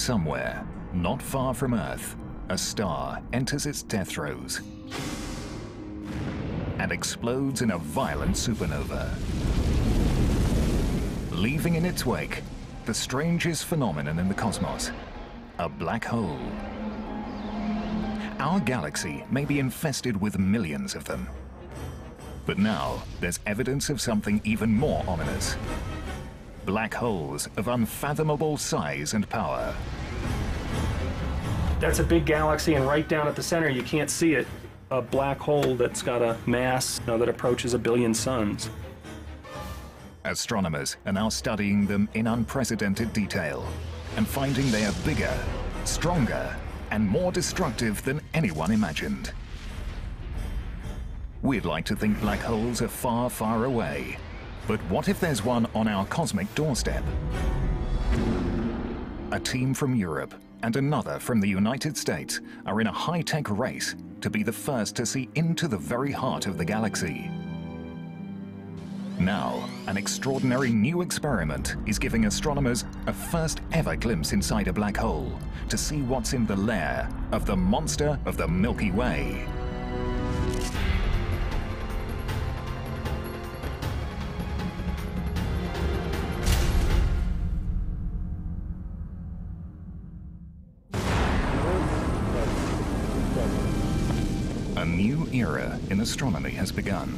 Somewhere, not far from Earth, a star enters its death throes and explodes in a violent supernova, leaving in its wake the strangest phenomenon in the cosmos, a black hole. Our galaxy may be infested with millions of them. But now, there's evidence of something even more ominous. Black holes of unfathomable size and power. That's a big galaxy, and right down at the center, you can't see it, a black hole that's got a mass that approaches 1 billion suns. Astronomers are now studying them in unprecedented detail and finding they are bigger, stronger, and more destructive than anyone imagined. We'd like to think black holes are far, far away. But what if there's one on our cosmic doorstep? A team from Europe and another from the United States are in a high-tech race to be the first to see into the very heart of the galaxy. Now, an extraordinary new experiment is giving astronomers a first-ever glimpse inside a black hole to see what's in the lair of the monster of the Milky Way. A new era in astronomy has begun.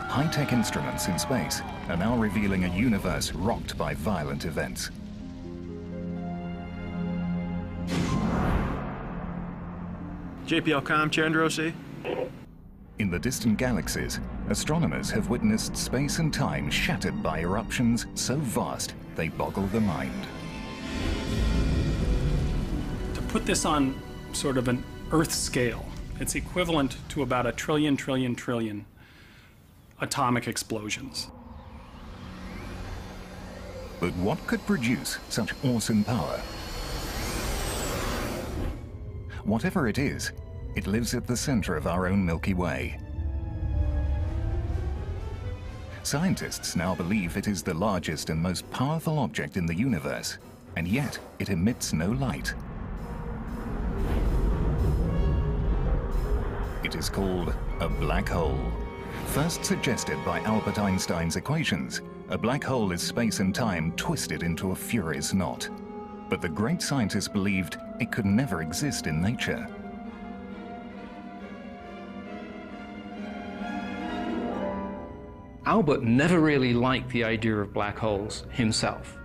High-tech instruments in space are now revealing a universe rocked by violent events. JPL-COM, Chandrosi. In the distant galaxies, astronomers have witnessed space and time shattered by eruptions so vast they boggle the mind. To put this on sort of an Earth scale, it's equivalent to about 1 trillion atomic explosions. But what could produce such awesome power? Whatever it is, it lives at the center of our own Milky Way. Scientists now believe it is the largest and most powerful object in the universe, and yet it emits no light. It is called a black hole. First suggested by Albert Einstein's equations, a black hole is space and time twisted into a furious knot. But the great scientist believed it could never exist in nature. Albert never really liked the idea of black holes himself.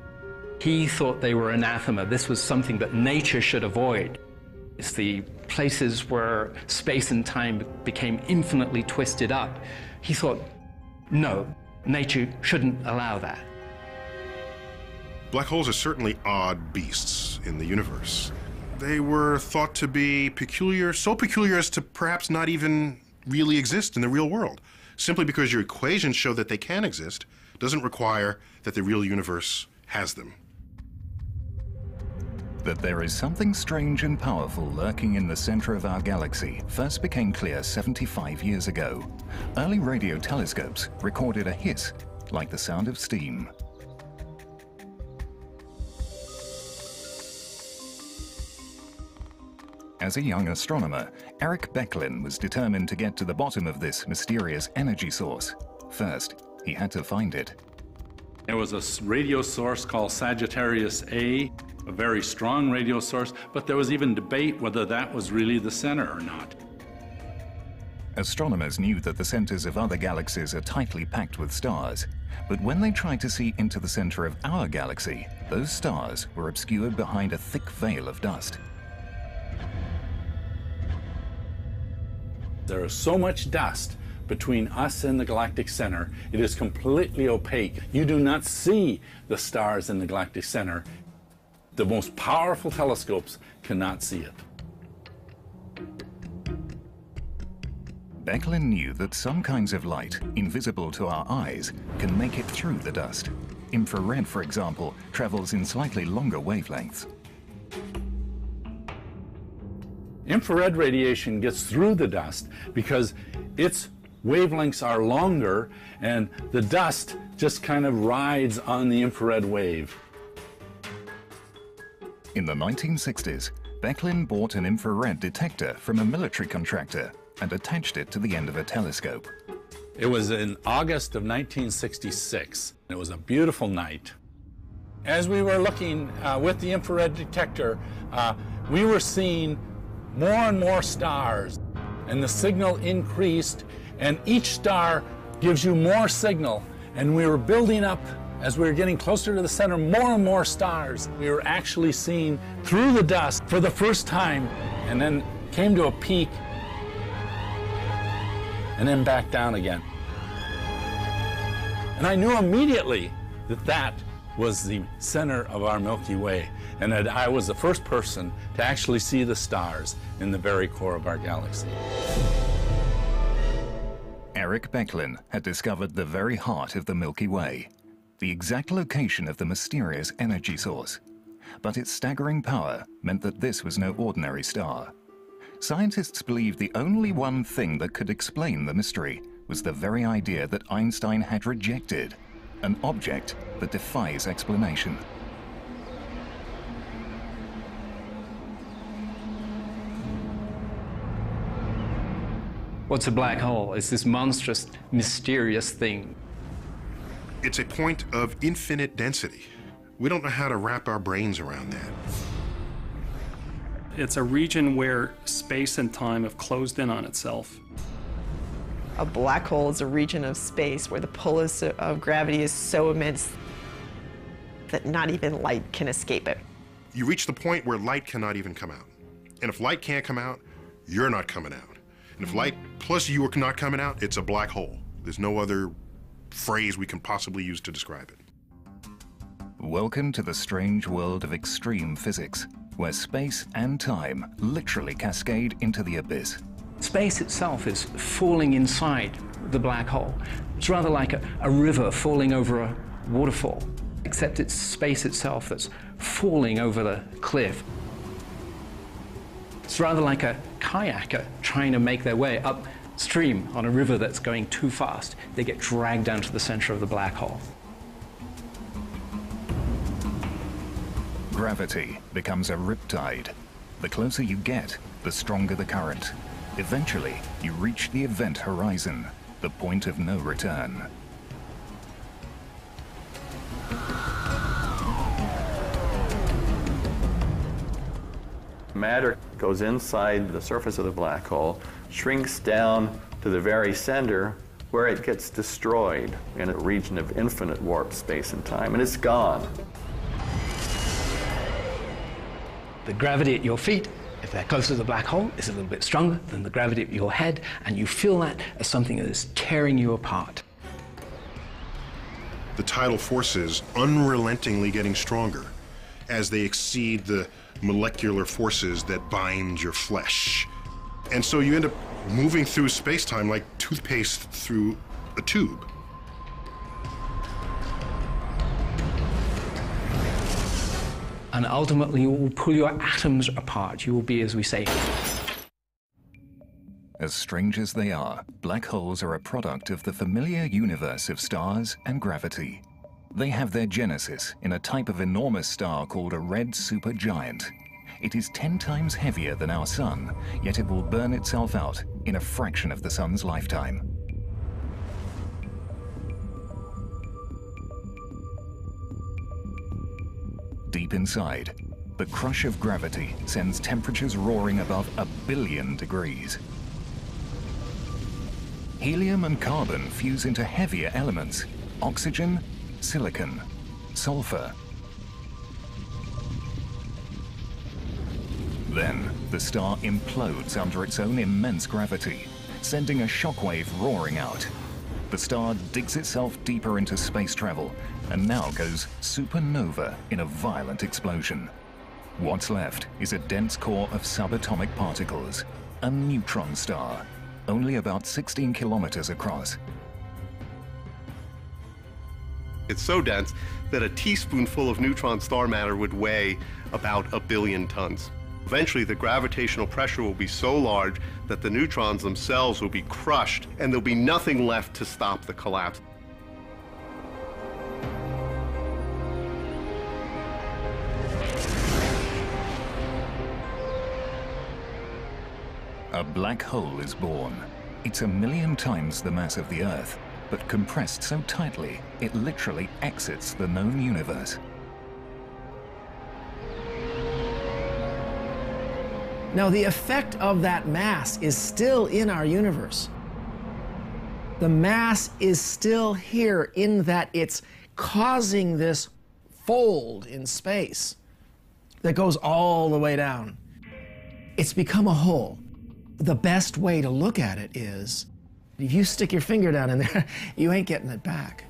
He thought they were anathema. This was something that nature should avoid. It's the places where space and time became infinitely twisted up. He thought, no, nature shouldn't allow that. Black holes are certainly odd beasts in the universe. They were thought to be peculiar, so peculiar as to perhaps not even really exist in the real world. Simply because your equations show that they can exist doesn't require that the real universe has them. That there is something strange and powerful lurking in the center of our galaxy first became clear 75 years ago. Early radio telescopes recorded a hiss like the sound of steam. As a young astronomer, Eric Becklin was determined to get to the bottom of this mysterious energy source. First, he had to find it. There was a radio source called Sagittarius A, a very strong radio source, but there was even debate whether that was really the center or not. Astronomers knew that the centers of other galaxies are tightly packed with stars, but when they tried to see into the center of our galaxy, those stars were obscured behind a thick veil of dust. There is so much dust between us and the galactic center, it is completely opaque. You do not see the stars in the galactic center. The most powerful telescopes cannot see it. Becklin knew that some kinds of light, invisible to our eyes, can make it through the dust. Infrared, for example, travels in slightly longer wavelengths. Infrared radiation gets through the dust because its wavelengths are longer and the dust just kind of rides on the infrared wave. In the 1960s, Becklin bought an infrared detector from a military contractor and attached it to the end of a telescope. It was in August of 1966. It was a beautiful night. As we were looking with the infrared detector, we were seeing more and more stars, and the signal increased, and each star gives you more signal, and we were building up. As we were getting closer to the center, more and more stars. We were actually seeing through the dust for the first time, and then came to a peak, and then back down again. And I knew immediately that that was the center of our Milky Way, and that I was the first person to actually see the stars in the very core of our galaxy. Eric Becklin had discovered the very heart of the Milky Way, the exact location of the mysterious energy source. But its staggering power meant that this was no ordinary star. Scientists believed the only one thing that could explain the mystery was the very idea that Einstein had rejected, an object that defies explanation. What's a black hole? It's this monstrous, mysterious thing. It's a point of infinite density. We don't know how to wrap our brains around that. It's a region where space and time have closed in on itself. A black hole is a region of space where the pull of gravity is so immense that not even light can escape it. You reach the point where light cannot even come out. And if light can't come out, you're not coming out. And if light plus you are not coming out, it's a black hole. There's no other phrase we can possibly use to describe it. Welcome to the strange world of extreme physics, where space and time literally cascade into the abyss. Space itself is falling inside the black hole. It's rather like a river falling over a waterfall, except it's space itself that's falling over the cliff. It's rather like a kayaker trying to make their way upstream on a river that's going too fast. They get dragged down to the center of the black hole. Gravity becomes a riptide. The closer you get, the stronger the current. Eventually, you reach the event horizon, the point of no return. Matter goes inside the surface of the black hole, shrinks down to the very center, where it gets destroyed in a region of infinite warp space and time, and it's gone. The gravity at your feet, if they're close to the black hole, is a little bit stronger than the gravity at your head, and you feel that as something that is tearing you apart. The tidal forces unrelentingly getting stronger as they exceed the molecular forces that bind your flesh. And so you end up moving through space-time like toothpaste through a tube. And ultimately, you will pull your atoms apart. You will be, as we say. As strange as they are, black holes are a product of the familiar universe of stars and gravity. They have their genesis in a type of enormous star called a red supergiant. It is 10 times heavier than our sun, yet it will burn itself out in a fraction of the sun's lifetime. Deep inside, the crush of gravity sends temperatures roaring above 1 billion degrees. Helium and carbon fuse into heavier elements: oxygen, silicon, sulfur. Then, the star implodes under its own immense gravity, sending a shockwave roaring out. The star digs itself deeper into space travel and now goes supernova in a violent explosion. What's left is a dense core of subatomic particles, a neutron star, only about 16 kilometers across. It's so dense that a teaspoonful of neutron star matter would weigh about 1 billion tons. Eventually, the gravitational pressure will be so large that the neutrons themselves will be crushed, and there'll be nothing left to stop the collapse. A black hole is born. It's 1,000,000 times the mass of the Earth, but compressed so tightly, it literally exits the known universe. Now, the effect of that mass is still in our universe. The mass is still here in that it's causing this fold in space that goes all the way down. It's become a hole. The best way to look at it is, if you stick your finger down in there, you ain't getting it back.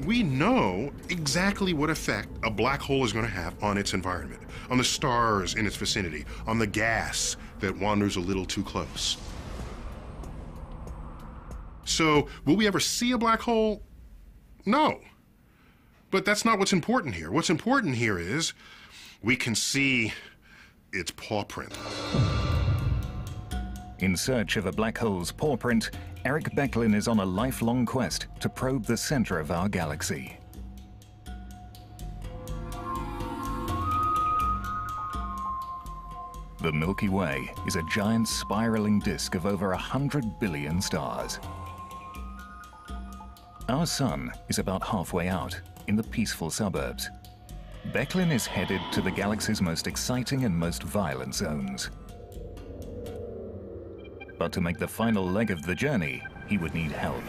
We know exactly what effect a black hole is going to have on its environment, on the stars in its vicinity, on the gas that wanders a little too close. So, will we ever see a black hole? No. But that's not what's important here. What's important here is we can see its paw print. In search of a black hole's paw print, Eric Becklin is on a lifelong quest to probe the center of our galaxy. The Milky Way is a giant spiraling disk of over 100 billion stars. Our sun is about halfway out, in the peaceful suburbs. Becklin is headed to the galaxy's most exciting and most violent zones. But to make the final leg of the journey, he would need help.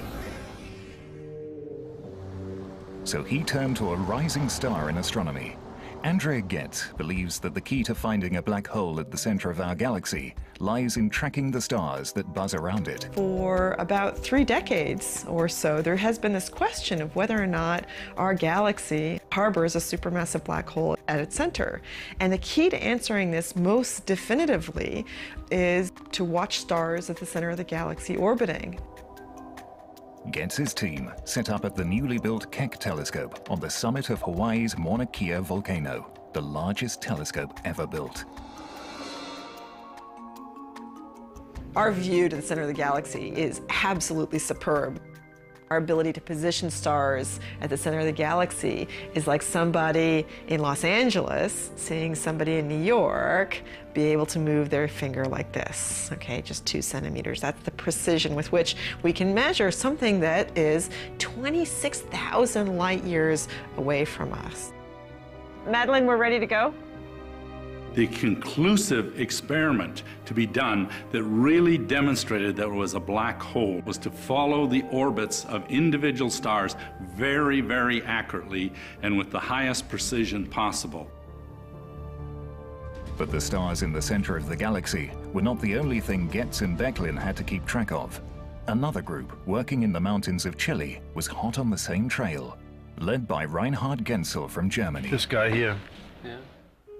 So he turned to a rising star in astronomy. Andrea Getz believes that the key to finding a black hole at the center of our galaxy lies in tracking the stars that buzz around it. For about 3 decades or so, there has been this question of whether or not our galaxy harbors a supermassive black hole at its center. And the key to answering this most definitively is to watch stars at the center of the galaxy orbiting. Getz's team set up at the newly built Keck telescope on the summit of Hawaii's Mauna Kea volcano, the largest telescope ever built. Our view to the center of the galaxy is absolutely superb. Our ability to position stars at the center of the galaxy is like somebody in Los Angeles seeing somebody in New York be able to move their finger like this, okay, just 2 centimeters. That's the precision with which we can measure something that is 26,000 light years away from us. Madeline, we're ready to go? The conclusive experiment to be done that really demonstrated that it was a black hole was to follow the orbits of individual stars very, very accurately and with the highest precision possible. But the stars in the center of the galaxy were not the only thing Getz and Becklin had to keep track of. Another group, working in the mountains of Chile, was hot on the same trail, led by Reinhard Genzel from Germany. This guy here. Yeah.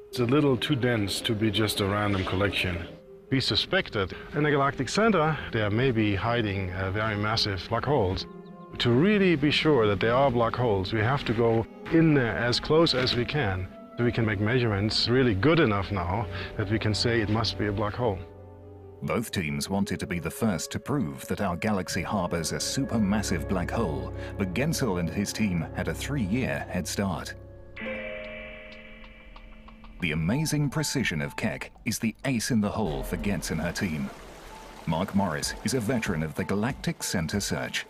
It's a little too dense to be just a random collection. We suspect that in the galactic center, there may be hiding very massive black holes. To really be sure that there are black holes, we have to go in there as close as we can, so we can make measurements really good enough now that we can say it must be a black hole. Both teams wanted to be the first to prove that our galaxy harbors a supermassive black hole, but Genzel and his team had a 3-year head start. The amazing precision of Keck is the ace in the hole for Getz and her team. Mark Morris is a veteran of the Galactic Center search.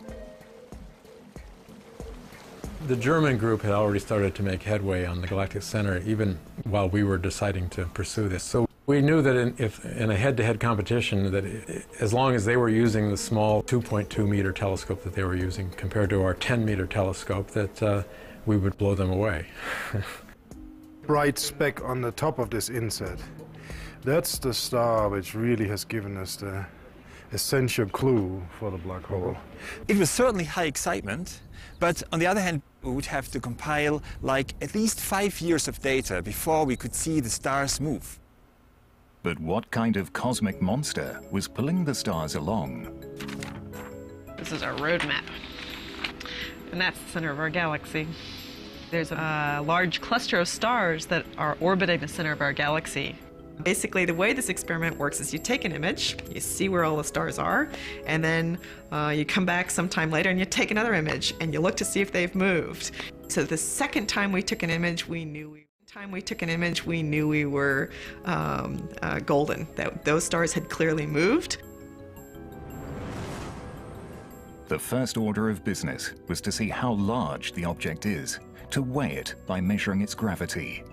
The German group had already started to make headway on the Galactic Center even while we were deciding to pursue this. So we knew that in a head-to-head competition, that as long as they were using the small 2.2 meter telescope that they were using compared to our 10 meter telescope, that we would blow them away. Bright speck on the top of this inset. That's the star which really has given us the essential clue for the black hole. It was certainly high excitement, but on the other hand, we would have to compile like at least 5 years of data before we could see the stars move. But what kind of cosmic monster was pulling the stars along? This is our roadmap, and that's the center of our galaxy. There's a large cluster of stars that are orbiting the center of our galaxy. Basically, the way this experiment works is you take an image, you see where all the stars are, and then you come back sometime later and you take another image and you look to see if they've moved. So the second time we took an image, we knew we Time we took an image, we knew we were golden, that those stars had clearly moved. The first order of business was to see how large the object is, to weigh it by measuring its gravity.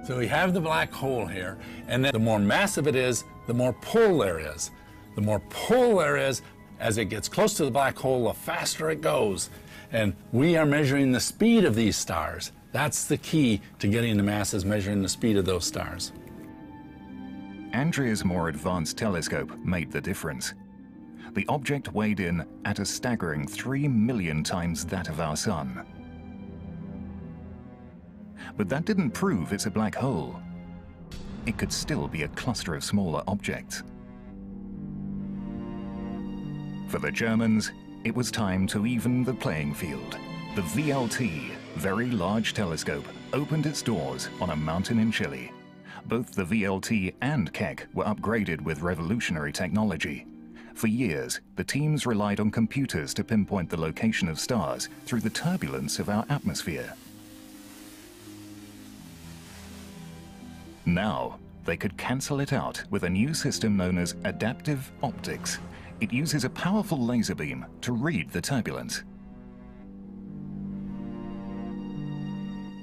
So we have the black hole here, and then the more massive it is, the more pull there is. The more pull there is, as it gets close to the black hole, the faster it goes. And we are measuring the speed of these stars. That's the key to getting the masses, measuring the speed of those stars. Andrea's more advanced telescope made the difference. The object weighed in at a staggering 3 million times that of our Sun. But that didn't prove it's a black hole. It could still be a cluster of smaller objects. For the Germans, it was time to even the playing field. The VLT, Very Large Telescope, opened its doors on a mountain in Chile. Both the VLT and Keck were upgraded with revolutionary technology. For years, the teams relied on computers to pinpoint the location of stars through the turbulence of our atmosphere. Now, they could cancel it out with a new system known as adaptive optics. It uses a powerful laser beam to read the turbulence.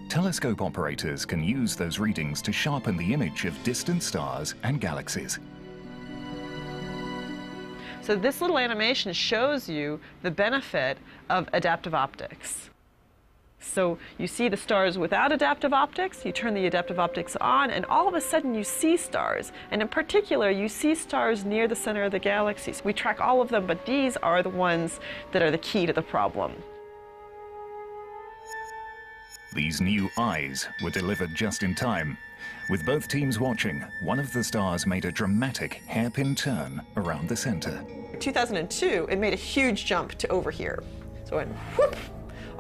Telescope operators can use those readings to sharpen the image of distant stars and galaxies. So this little animation shows you the benefit of adaptive optics. So you see the stars without adaptive optics, you turn the adaptive optics on, and all of a sudden you see stars. And in particular, you see stars near the center of the galaxy. So we track all of them, but these are the ones that are the key to the problem. These new eyes were delivered just in time. With both teams watching, one of the stars made a dramatic hairpin turn around the center. In 2002, it made a huge jump to over here. So it went whoop,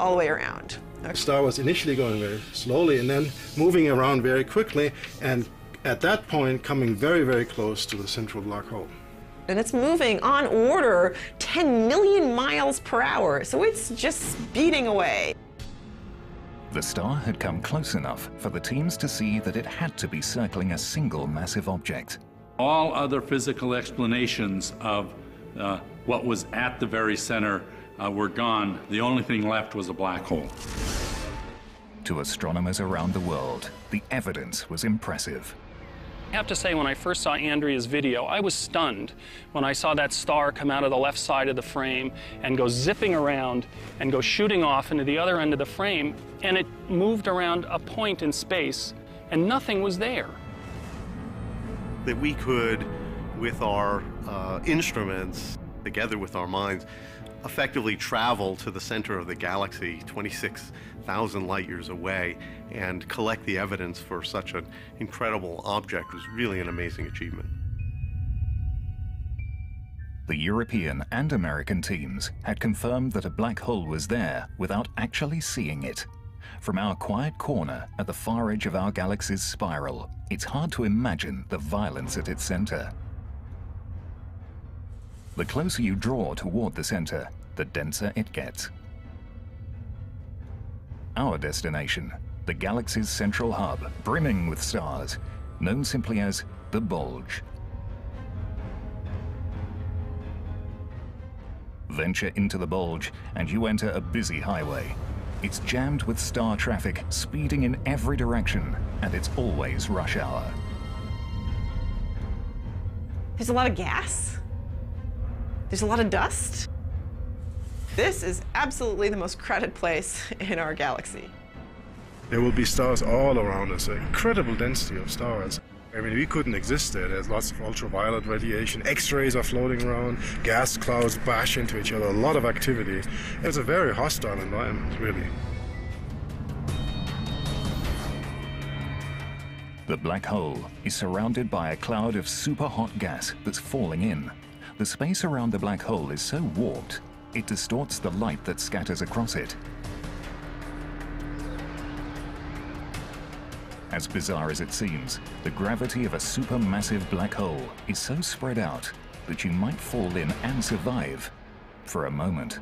all the way around. The star was initially going very slowly and then moving around very quickly, and at that point coming very, very close to the central black hole. And it's moving on order 10 million miles per hour, so it's just speeding away. The star had come close enough for the teams to see that it had to be circling a single massive object. All other physical explanations of what was at the very center were gone. The only thing left was a black hole. To astronomers around the world, the evidence was impressive. I have to say, when I first saw Andrea's video, I was stunned when I saw that star come out of the left side of the frame and go zipping around and go shooting off into the other end of the frame, and it moved around a point in space and nothing was there. That we could, with our instruments, together with our minds, effectively travel to the center of the galaxy, 26,000 light years away, and collect the evidence for such an incredible object was really an amazing achievement. The European and American teams had confirmed that a black hole was there without actually seeing it. From our quiet corner at the far edge of our galaxy's spiral, it's hard to imagine the violence at its center. The closer you draw toward the center, the denser it gets. Our destination, the galaxy's central hub, brimming with stars, known simply as the bulge. Venture into the bulge and you enter a busy highway. It's jammed with star traffic speeding in every direction, and it's always rush hour. There's a lot of gas. There's a lot of dust. This is absolutely the most crowded place in our galaxy. There will be stars all around us, an incredible density of stars. I mean, we couldn't exist there. There's lots of ultraviolet radiation, X-rays are floating around, gas clouds bash into each other, a lot of activity. It's a very hostile environment, really. The black hole is surrounded by a cloud of super hot gas that's falling in. The space around the black hole is so warped, it distorts the light that scatters across it. As bizarre as it seems, the gravity of a supermassive black hole is so spread out that you might fall in and survive for a moment.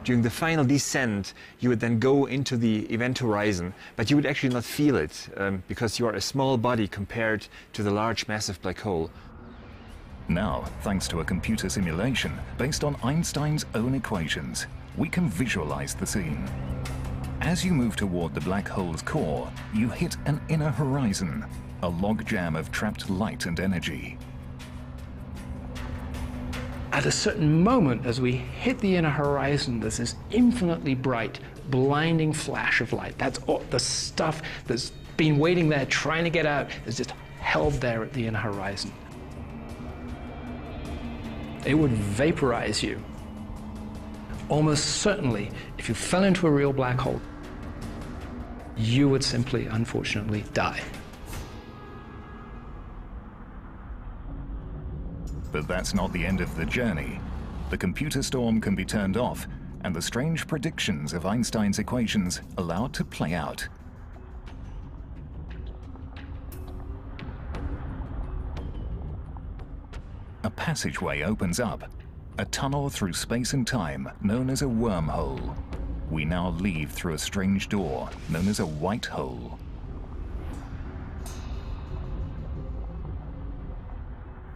During the final descent, you would then go into the event horizon, but you would actually not feel it because you are a small body compared to the large massive black hole. Now, thanks to a computer simulation based on Einstein's own equations, we can visualize the scene. As you move toward the black hole's core, you hit an inner horizon, a logjam of trapped light and energy. At a certain moment, as we hit the inner horizon, there's this infinitely bright, blinding flash of light. That's all the stuff that's been waiting there, trying to get out, is just held there at the inner horizon. It would vaporize you. Almost certainly, if you fell into a real black hole, you would simply, unfortunately, die. But that's not the end of the journey. The computer storm can be turned off, and the strange predictions of Einstein's equations allowed to play out. A passageway opens up, a tunnel through space and time known as a wormhole. We now leave through a strange door known as a white hole.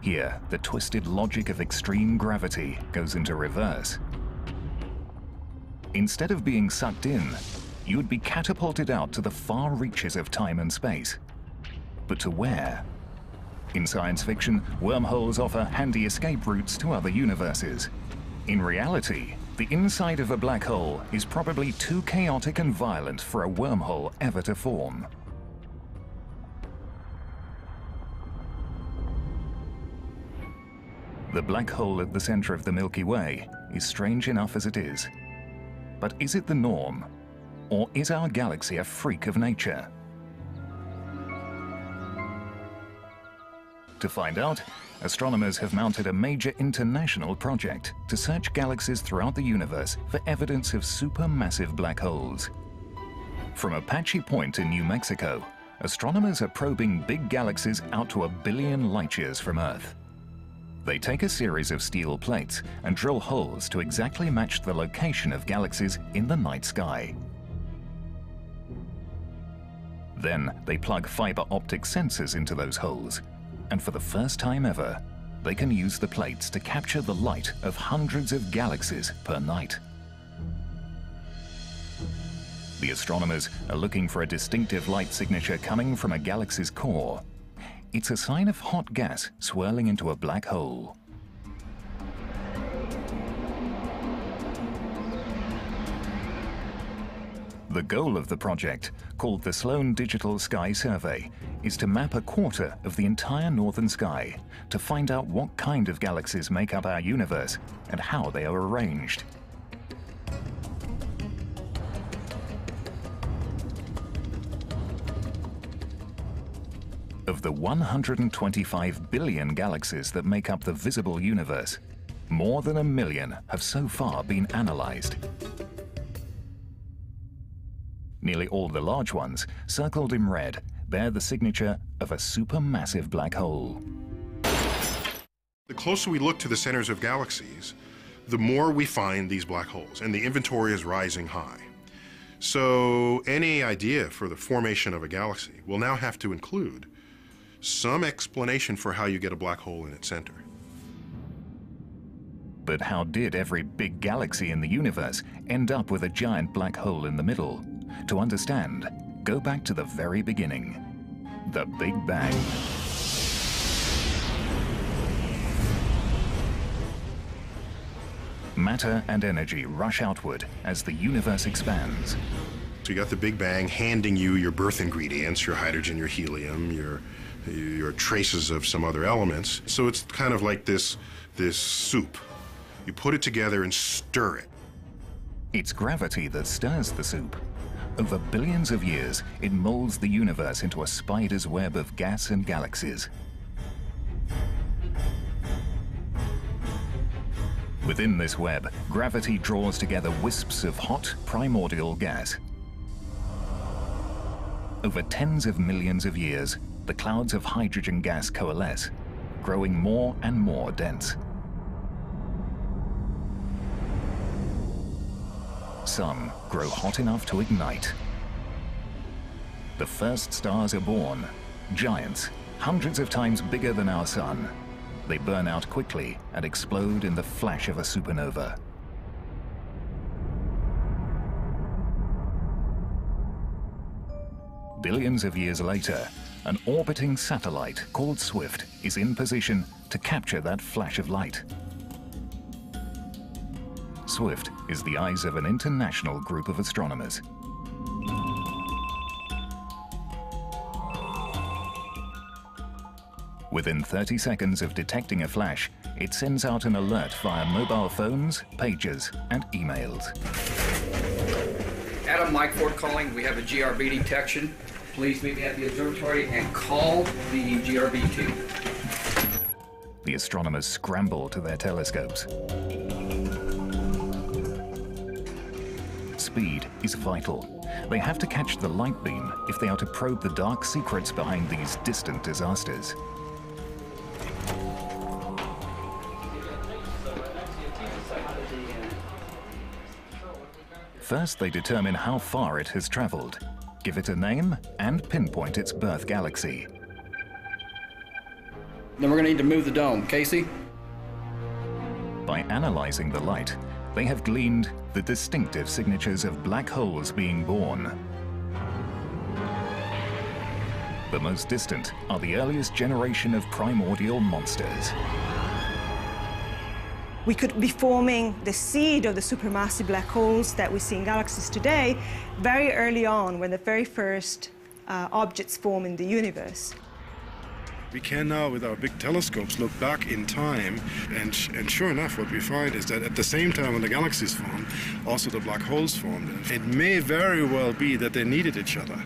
Here, the twisted logic of extreme gravity goes into reverse. Instead of being sucked in, you would be catapulted out to the far reaches of time and space. But to where? In science fiction, wormholes offer handy escape routes to other universes. In reality, the inside of a black hole is probably too chaotic and violent for a wormhole ever to form. The black hole at the center of the Milky Way is strange enough as it is. But is it the norm? Or is our galaxy a freak of nature? To find out, astronomers have mounted a major international project to search galaxies throughout the universe for evidence of supermassive black holes. From Apache Point in New Mexico, astronomers are probing big galaxies out to 1 billion light-years from Earth. They take a series of steel plates and drill holes to exactly match the location of galaxies in the night sky. Then they plug fiber optic sensors into those holes, and for the first time ever, they can use the plates to capture the light of hundreds of galaxies per night. The astronomers are looking for a distinctive light signature coming from a galaxy's core. It's a sign of hot gas swirling into a black hole. The goal of the project, called the Sloan Digital Sky Survey, is to map a quarter of the entire northern sky to find out what kind of galaxies make up our universe and how they are arranged. Of the 125 billion galaxies that make up the visible universe, more than 1 million have so far been analyzed. Nearly all the large ones, circled in red, bear the signature of a supermassive black hole. The closer we look to the centers of galaxies, the more we find these black holes, and the inventory is rising high. So any idea for the formation of a galaxy will now have to include some explanation for how you get a black hole in its center. But how did every big galaxy in the universe end up with a giant black hole in the middle? To understand, go back to the very beginning, the Big Bang. Matter and energy rush outward as the universe expands. So you got the Big Bang handing you your birth ingredients, your hydrogen, your helium, your traces of some other elements. So it's kind of like this soup. You put it together and stir it. It's gravity that stirs the soup. Over billions of years, it molds the universe into a spider's web of gas and galaxies. Within this web, gravity draws together wisps of hot, primordial gas. Over tens of millions of years, the clouds of hydrogen gas coalesce, growing more and more dense. sun grow hot enough to ignite. The first stars are born, giants, hundreds of times bigger than our sun. They burn out quickly and explode in the flash of a supernova. Billions of years later, an orbiting satellite called SWIFT is in position to capture that flash of light. SWIFT is the eyes of an international group of astronomers. Within 30 seconds of detecting a flash, it sends out an alert via mobile phones, pagers, and emails. Adam, Mike Ford calling. We have a GRB detection. Please meet me at the observatory and call the GRB team. The astronomers scramble to their telescopes. Speed is vital. They have to catch the light beam if they are to probe the dark secrets behind these distant disasters. First, they determine how far it has traveled, give it a name, and pinpoint its birth galaxy. Then we're going to need to move the dome. Casey? By analyzing the light, they have gleaned the distinctive signatures of black holes being born. The most distant are the earliest generation of primordial monsters. We could be forming the seed of the supermassive black holes that we see in galaxies today very early on, when the very first objects form in the universe. We can now, with our big telescopes, look back in time, and sure enough, what we find is that at the same time when the galaxies formed, also the black holes formed. It may very well be that they needed each other.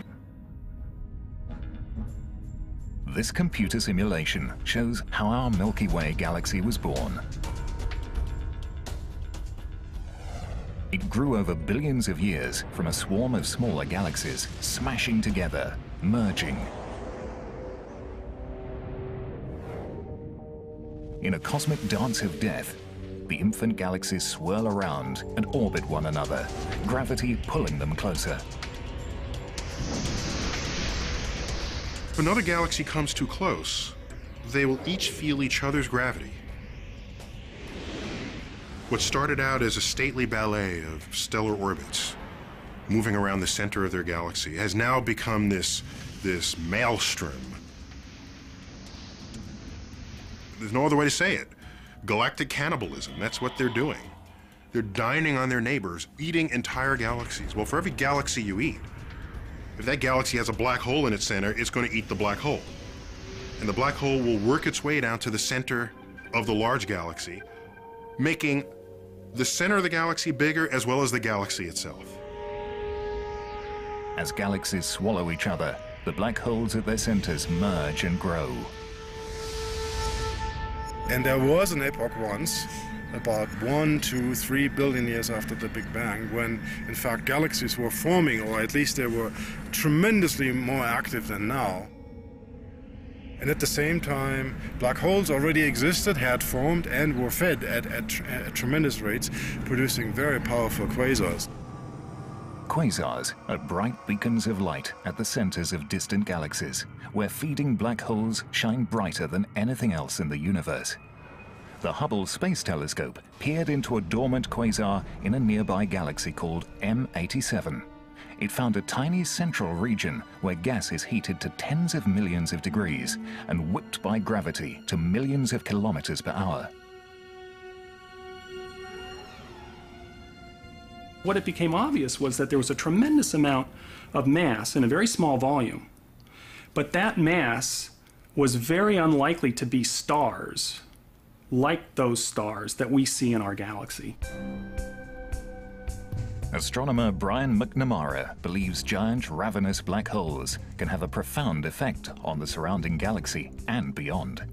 This computer simulation shows how our Milky Way galaxy was born. It grew over billions of years from a swarm of smaller galaxies smashing together, merging. In a cosmic dance of death, the infant galaxies swirl around and orbit one another, gravity pulling them closer. If another galaxy comes too close, they will each feel each other's gravity. What started out as a stately ballet of stellar orbits moving around the center of their galaxy has now become this maelstrom. There's no other way to say it. Galactic cannibalism, that's what they're doing. They're dining on their neighbors, eating entire galaxies. Well, for every galaxy you eat, if that galaxy has a black hole in its center, it's going to eat the black hole. And the black hole will work its way down to the center of the large galaxy, making the center of the galaxy bigger as well as the galaxy itself. As galaxies swallow each other, the black holes at their centers merge and grow. And there was an epoch once, about 1, 2, 3 billion years after the Big Bang, when in fact galaxies were forming, or at least they were tremendously more active than now. And at the same time, black holes already existed, had formed, and were fed at tremendous rates, producing very powerful quasars. Quasars are bright beacons of light at the centers of distant galaxies, where feeding black holes shine brighter than anything else in the universe. The Hubble Space Telescope peered into a dormant quasar in a nearby galaxy called M87. It found a tiny central region where gas is heated to tens of millions of degrees and whipped by gravity to millions of kilometers per hour. What it became obvious was that there was a tremendous amount of mass in a very small volume. But that mass was very unlikely to be stars, like those stars that we see in our galaxy. Astronomer Brian McNamara believes giant ravenous black holes can have a profound effect on the surrounding galaxy and beyond.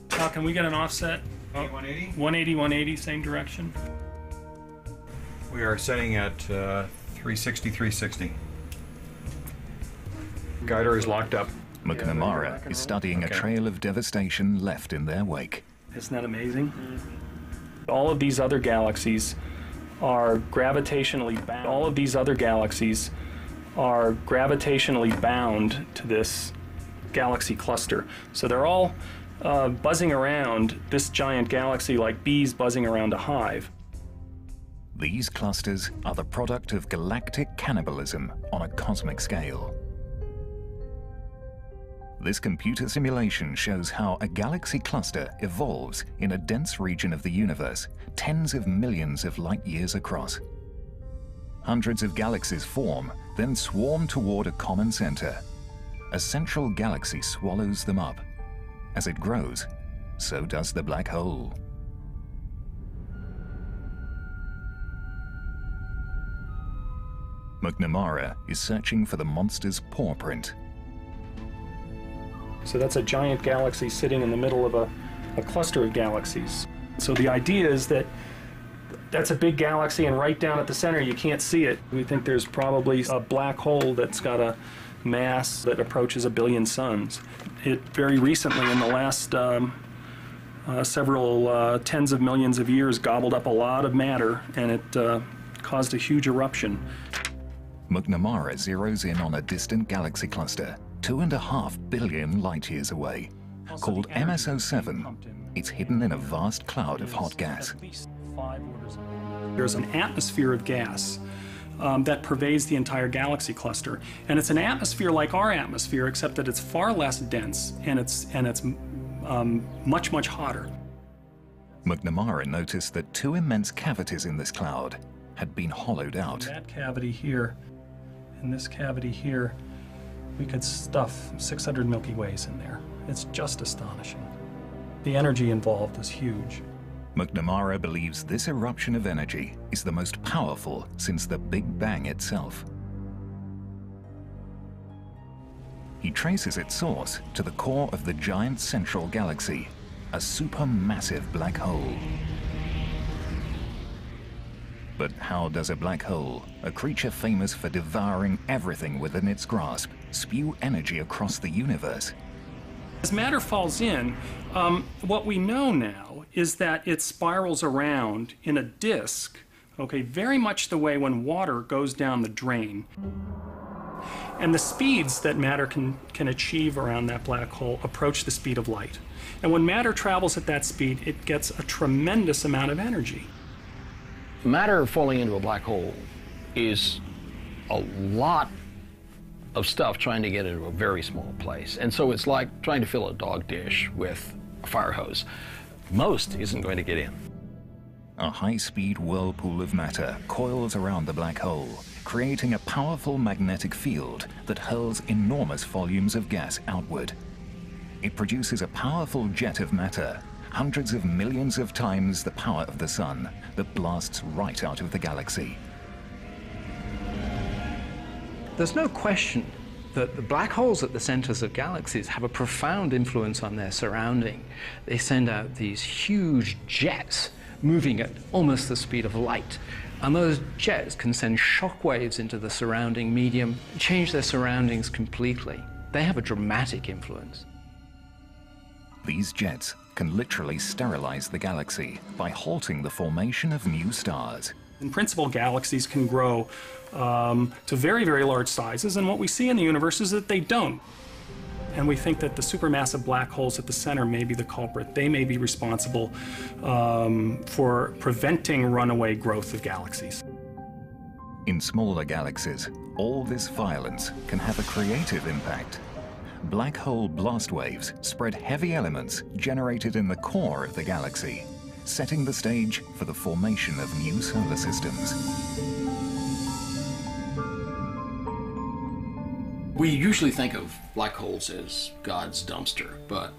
Can we get an offset? 180? 180, 180, same direction. We are setting at 360, 360. Guider is locked up. McNamara is studying a trail of devastation left in their wake. Isn't that amazing? All of these other galaxies are gravitationally bound. All of these other galaxies are gravitationally bound to this galaxy cluster. So they're all buzzing around this giant galaxy like bees buzzing around a hive. These clusters are the product of galactic cannibalism on a cosmic scale. This computer simulation shows how a galaxy cluster evolves in a dense region of the universe, tens of millions of light years across. Hundreds of galaxies form, then swarm toward a common center. A central galaxy swallows them up. As it grows, so does the black hole. McNamara is searching for the monster's paw print. So that's a giant galaxy sitting in the middle of a cluster of galaxies. So the idea is that that's a big galaxy, and right down at the center you can't see it. We think there's probably a black hole that's got a mass that approaches 1 billion suns. It very recently, in the last several tens of millions of years, gobbled up a lot of matter, and it caused a huge eruption. McNamara zeroes in on a distant galaxy cluster 2.5 billion light-years away. Called MSO7, it's hidden in a vast cloud of hot gas. There's an atmosphere of gas that pervades the entire galaxy cluster. And it's an atmosphere like our atmosphere, except that it's far less dense and it's much, much hotter. McNamara noticed that 2 immense cavities in this cloud had been hollowed out. In that cavity here, in this cavity here, we could stuff 600 Milky Ways in there. It's just astonishing. The energy involved is huge. McNamara believes this eruption of energy is the most powerful since the Big Bang itself. He traces its source to the core of the giant central galaxy, a supermassive black hole. But how does a black hole, a creature famous for devouring everything within its grasp, spew energy across the universe? As matter falls in, what we know now is that it spirals around in a disk, okay, very much the way when water goes down the drain. And the speeds that matter can achieve around that black hole approach the speed of light. And when matter travels at that speed, it gets a tremendous amount of energy. Matter falling into a black hole is a lot of stuff trying to get into a very small place. And so it's like trying to fill a dog dish with a fire hose. Most isn't going to get in. A high-speed whirlpool of matter coils around the black hole, creating a powerful magnetic field that hurls enormous volumes of gas outward. It produces a powerful jet of matter, hundreds of millions of times the power of the sun, that blasts right out of the galaxy. There's no question that the black holes at the centers of galaxies have a profound influence on their surrounding. They send out these huge jets moving at almost the speed of light. And those jets can send shock waves into the surrounding medium, change their surroundings completely. They have a dramatic influence. These jets can literally sterilize the galaxy by halting the formation of new stars. In principle, galaxies can grow to very, very large sizes, and what we see in the universe is that they don't. And we think that the supermassive black holes at the center may be the culprit. They may be responsible for preventing runaway growth of galaxies. In smaller galaxies, all this violence can have a creative impact. Black hole blast waves spread heavy elements generated in the core of the galaxy, setting the stage for the formation of new solar systems. We usually think of black holes as God's dumpster, but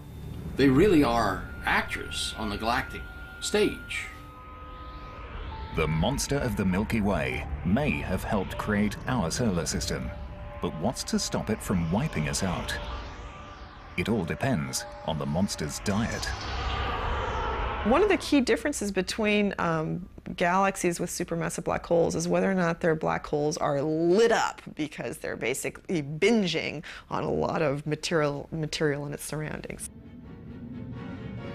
they really are actors on the galactic stage. The monster of the Milky Way may have helped create our solar system, but what's to stop it from wiping us out? It all depends on the monster's diet. One of the key differences between galaxies with supermassive black holes is whether or not their black holes are lit up, because they're basically binging on a lot of material in its surroundings.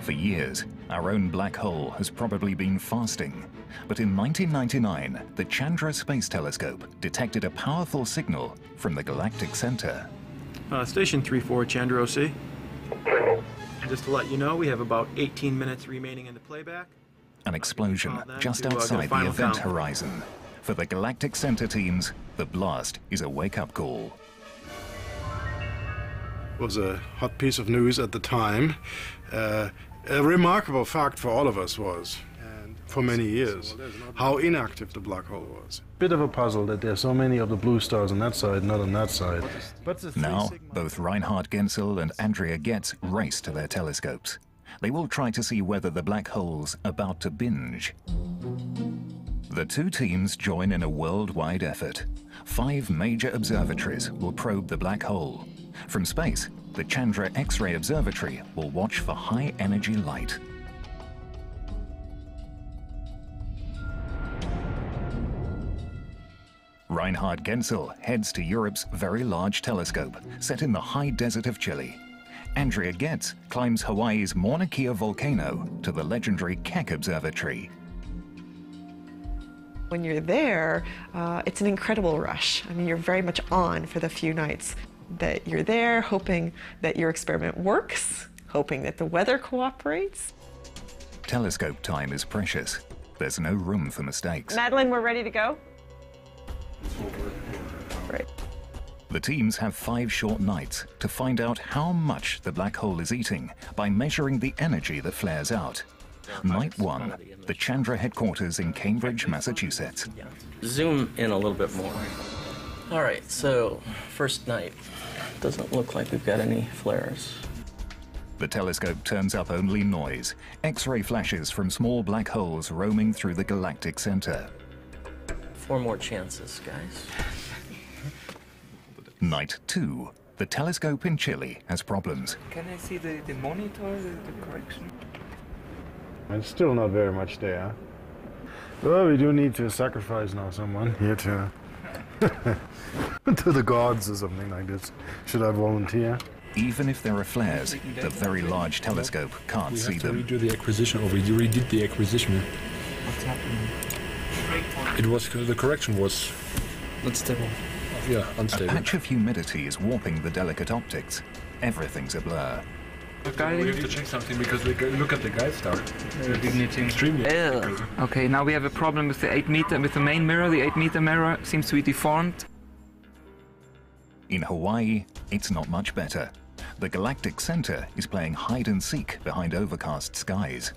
For years, Our own black hole has probably been fasting. But in 1999, the Chandra Space Telescope detected a powerful signal from the galactic center. Station 34, Chandra OC. And just to let you know, we have about 18 minutes remaining in the playback. An explosion just outside the event horizon. For the galactic center teams, the blast is a wake-up call. It was a hot piece of news at the time. A remarkable fact for all of us was, and for many years, how inactive the black hole was. Bit of a puzzle that there's so many of the blue stars on that side, not on that side. But now, both Reinhard Genzel and Andrea Getz race to their telescopes. They will try to see whether the black hole's about to binge. The two teams join in a worldwide effort. 5 major observatories will probe the black hole. From space, the Chandra X-ray Observatory will watch for high-energy light. Reinhard Genzel heads to Europe's Very Large Telescope, set in the high desert of Chile. Andrea Getz climbs Hawaii's Mauna Kea volcano to the legendary Keck Observatory. When you're there, it's an incredible rush. I mean, you're very much on for the few nights that you're there, hoping that your experiment works, hoping that the weather cooperates. Telescope time is precious. There's no room for mistakes. Madeline, we're ready to go? Right. The teams have 5 short nights to find out how much the black hole is eating by measuring the energy that flares out. Night 1, the Chandra headquarters in Cambridge, Massachusetts. Zoom in a little bit more. All right, so first night. Doesn't look like we've got any flares. The telescope turns up only noise, X-ray flashes from small black holes roaming through the galactic center. 4 more chances, guys. Night 2, the telescope in Chile has problems. Can I see the monitor, the correction? It's still not very much there. Well, we do need to sacrifice now someone here to to the gods or something like this. Should I volunteer? Even if there are flares, the Very Large Telescope can't see them. We have to redo the acquisition, or we redid the acquisition. What's happening? It was, the correction was... Unstable. Yeah, unstable. A patch of humidity is warping the delicate optics. Everything's a blur. We have to check something because look at the guide star. Extremely. Okay, now we have a problem with the 8 meter, with the main mirror. The 8 meter mirror seems to be deformed. In Hawaii, it's not much better. The galactic center is playing hide and seek behind overcast skies.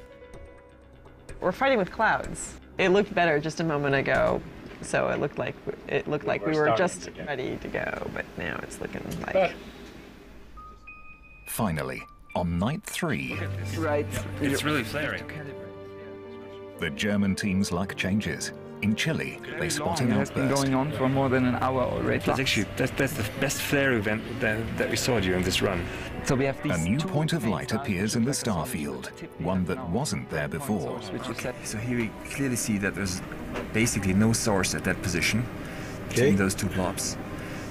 We're fighting with clouds. It looked better just a moment ago, so it looked like we were just ready to go, but now it's looking like... Finally, on night 3... Right. It's really flaring. The German team's luck changes. In Chile, they spot an It has been outburst. going on for more than an hour already. That's the best flare event that we saw during this run. So we have these A new point of light appears in the star field, one that wasn't there before. So here we clearly see that there's basically no source at that position between those two blobs.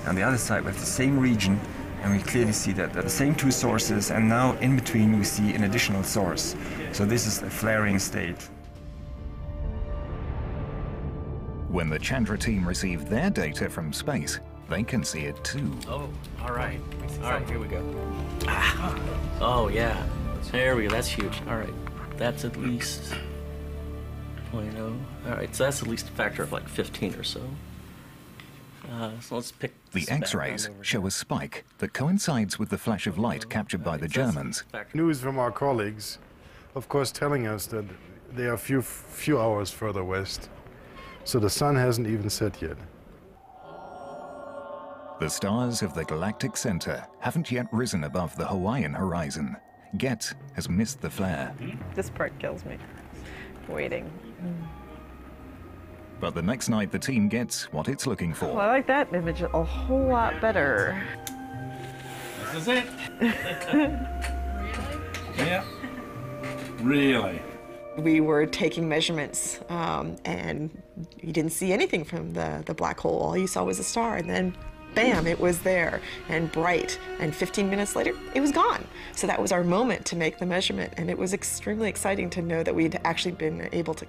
On the other side, we have the same region, and we clearly see that they're the same 2 sources, and now in between we see an additional source. So this is a flaring state. When the Chandra team receive their data from space, they can see it too. Oh, all right. All right, here we go. Ah. Oh, yeah. There we go. That's huge. All right. That's at least 0.0. All right, so that's at least a factor of like 15 or so. So let's pick The X-rays show a spike that coincides with the flash of light captured by the Germans. News from our colleagues, of course, telling us that they are a few hours further west. So the sun hasn't even set yet. The stars of the galactic center haven't yet risen above the Hawaiian horizon. Getz has missed the flare. This part kills me. Waiting. But the next night the team gets what it's looking for. Well, I like that image a whole lot better. This is it. Yeah. Really? We were taking measurements, and you didn't see anything from the black hole. All you saw was a star, and then bam, it was there and bright. And 15 minutes later, it was gone. So that was our moment to make the measurement. And it was extremely exciting to know that we'd actually been able to.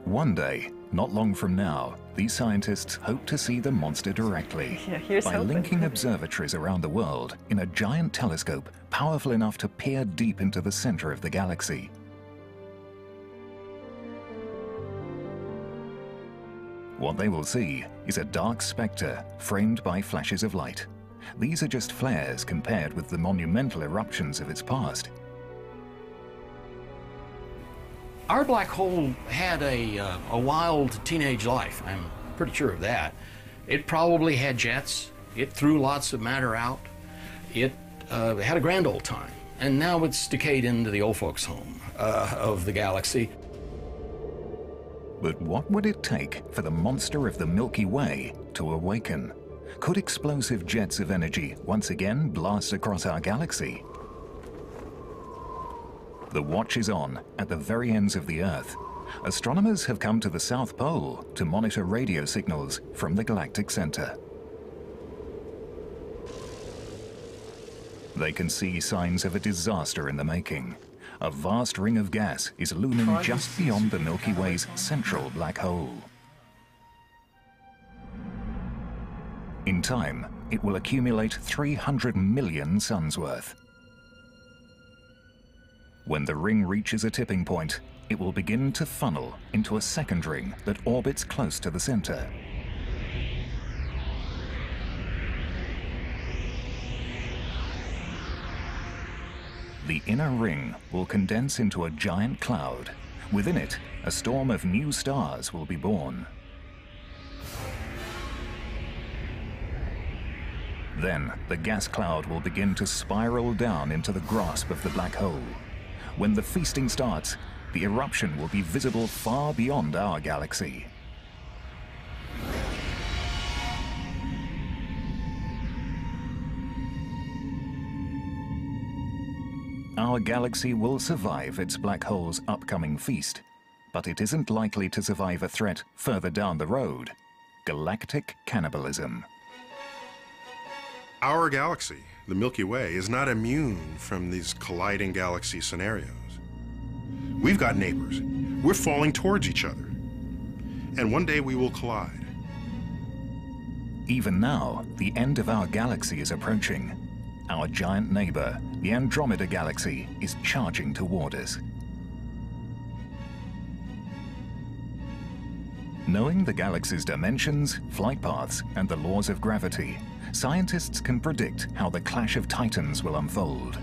One day, not long from now, these scientists hope to see the monster directly by linking observatories around the world in a giant telescope powerful enough to peer deep into the center of the galaxy. What they will see is a dark spectre framed by flashes of light. These are just flares compared with the monumental eruptions of its past. Our black hole had a wild teenage life. I'm pretty sure of that. It probably had jets. It threw lots of matter out. It had a grand old time. And now it's decayed into the old folks' home of the galaxy. But what would it take for the monster of the Milky Way to awaken? Could explosive jets of energy once again blast across our galaxy? The watch is on at the very ends of the Earth. Astronomers have come to the South Pole to monitor radio signals from the galactic center. They can see signs of a disaster in the making. A vast ring of gas is looming just beyond the Milky Way's central black hole. In time, it will accumulate 300 million suns worth. When the ring reaches a tipping point, it will begin to funnel into a second ring that orbits close to the center. The inner ring will condense into a giant cloud. Within it, a storm of new stars will be born. Then, the gas cloud will begin to spiral down into the grasp of the black hole. When the feasting starts, the eruption will be visible far beyond our galaxy. Our galaxy will survive its black hole's upcoming feast, but it isn't likely to survive a threat further down the road: galactic cannibalism. Our galaxy, the Milky Way, is not immune from these colliding galaxy scenarios. We've got neighbors. We're falling towards each other. And one day we will collide. Even now, the end of our galaxy is approaching. Our giant neighbor, the Andromeda Galaxy, is charging toward us. Knowing the galaxy's dimensions, flight paths, and the laws of gravity, scientists can predict how the clash of titans will unfold.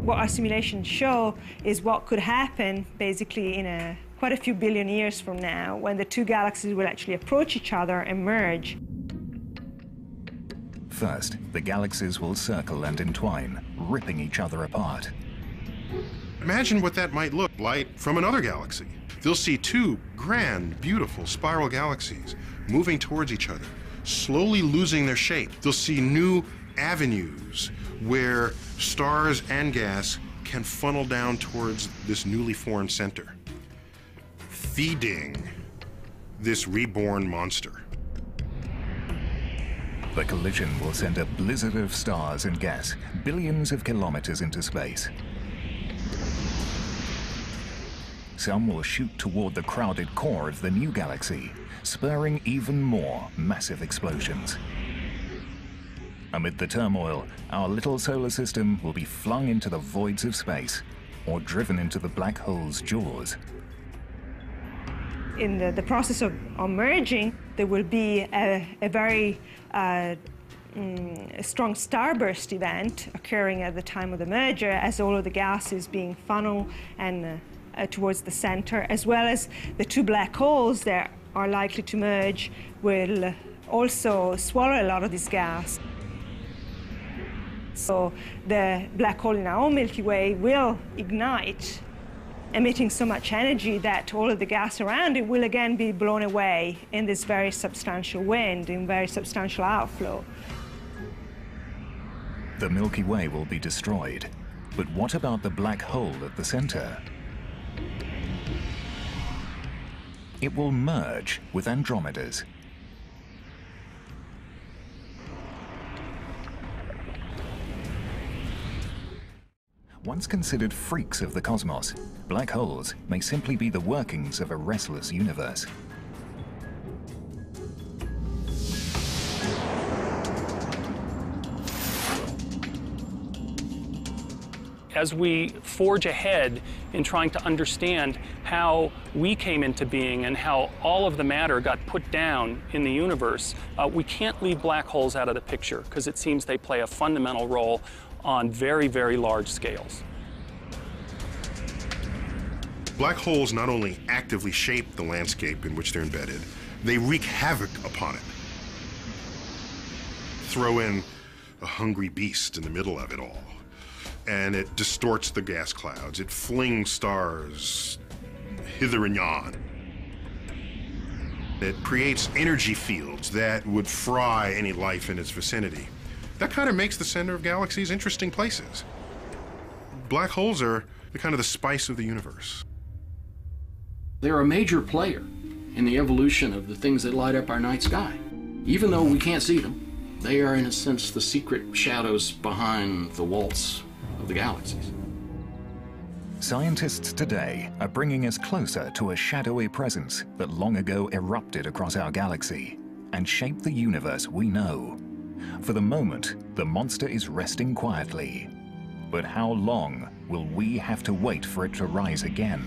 What our simulations show is what could happen basically in quite a few billion years from now, when the two galaxies will actually approach each other and merge. First, the galaxies will circle and entwine, ripping each other apart. Imagine what that might look like from another galaxy. They'll see two grand, beautiful spiral galaxies moving towards each other, slowly losing their shape. They'll see new avenues where stars and gas can funnel down towards this newly formed center, feeding this reborn monster. The collision will send a blizzard of stars and gas billions of kilometers into space. Some will shoot toward the crowded core of the new galaxy, spurring even more massive explosions. Amid the turmoil, our little solar system will be flung into the voids of space or driven into the black hole's jaws. In the process of merging, there will be a very strong starburst event occurring at the time of the merger, as all of the gas is being funneled and towards the center, as well as the two black holes that are likely to merge will also swallow a lot of this gas. So the black hole in our own Milky Way will ignite, emitting so much energy that all of the gas around it will again be blown away in this very substantial wind, in very substantial outflow. The Milky Way will be destroyed. But what about the black hole at the center? It will merge with Andromeda's. Once considered freaks of the cosmos, black holes may simply be the workings of a restless universe. As we forge ahead in trying to understand how we came into being and how all of the matter got put down in the universe, we can't leave black holes out of the picture because it seems they play a fundamental role on very, very large scales. Black holes not only actively shape the landscape in which they're embedded, they wreak havoc upon it. Throw in a hungry beast in the middle of it all, and it distorts the gas clouds. It flings stars hither and yon. It creates energy fields that would fry any life in its vicinity. That kind of makes the center of galaxies interesting places. Black holes are kind of the spice of the universe. They're a major player in the evolution of the things that light up our night sky. Even though we can't see them, they are, in a sense, the secret shadows behind the walls of the galaxies. Scientists today are bringing us closer to a shadowy presence that long ago erupted across our galaxy and shaped the universe we know. For the moment, the monster is resting quietly. But how long will we have to wait for it to rise again?